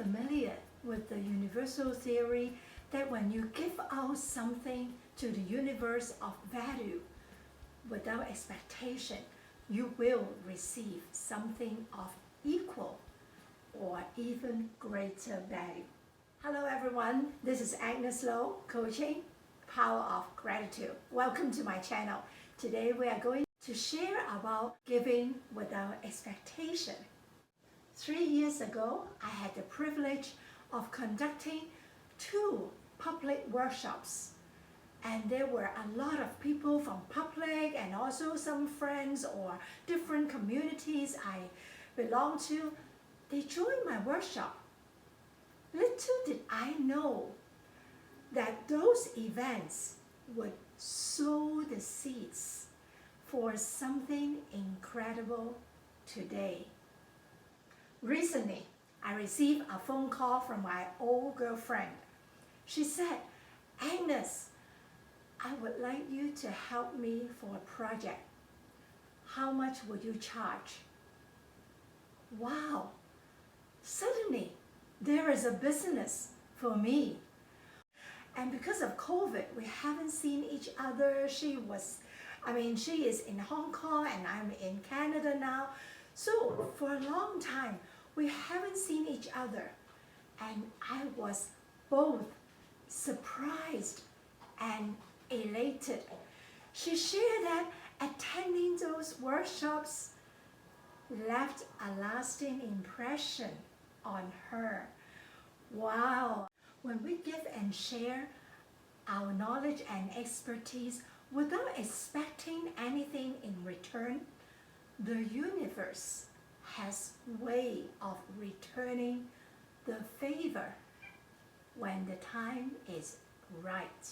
familiar with the universal theory that when you give out something to the universe of value without expectation, you will receive something of equal or even greater value. Hello everyone, this is Agnes Low, coaching Power of Gratitude. Welcome to my channel. Today we are going to share about giving without expectation. 3 years ago, I had the privilege of conducting 2 public workshops, and there were a lot of people from public and also some friends or different communities I belong to. They joined my workshop. Little did I know that those events would sow the seeds for something incredible today. Recently, I received a phone call from my old girlfriend. She said, "Agnes, I would like you to help me for a project. How much would you charge?" Wow! Suddenly, there is a business for me. And because of COVID, we haven't seen each other. She is in Hong Kong and I'm in Canada now. So for a long time, we haven't seen each other. And I was both surprised and elated. She shared that attending those workshops left a lasting impression on her. Wow! When we give and share our knowledge and expertise without expecting anything in return, the universe has a way of returning the favor when the time is right.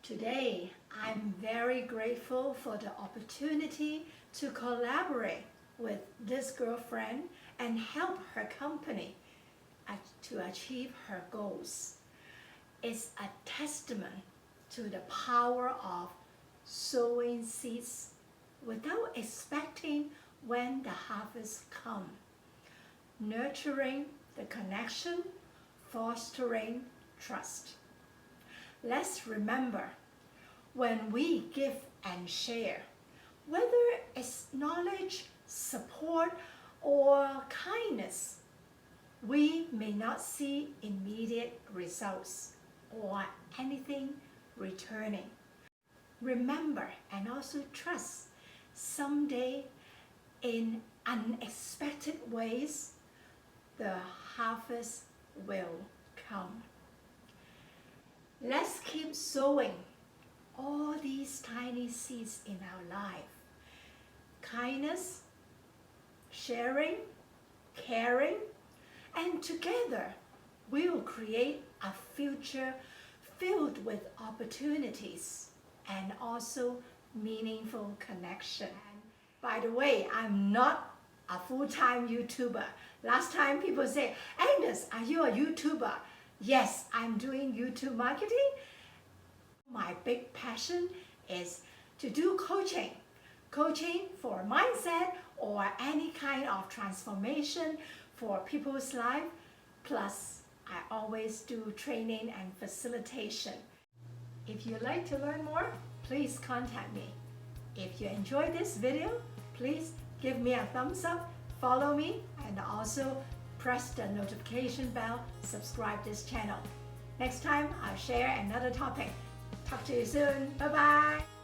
Today, I'm very grateful for the opportunity to collaborate with this girlfriend and help her company to achieve her goals. It's a testament to the power of sowing seeds without expecting when the harvest comes, nurturing the connection, fostering trust. Let's remember, when we give and share, whether it's knowledge, support, or kindness, we may not see immediate results or anything returning. Remember and also trust, someday in unexpected ways, the harvest will come. Let's keep sowing all these tiny seeds in our life. Kindness, sharing, caring, and together we will create a future filled with opportunities and also meaningful connection. By the way, I'm not a full-time YouTuber. Last time people say, "Agnes, are you a YouTuber?" Yes, I'm doing YouTube marketing. My big passion is to do coaching for mindset or any kind of transformation for people's life. Plus, I always do training and facilitation. If you'd like to learn more, please contact me. If you enjoyed this video, please give me a thumbs up, follow me, and also press the notification bell, subscribe this channel. Next time, I'll share another topic. Talk to you soon. Bye-bye.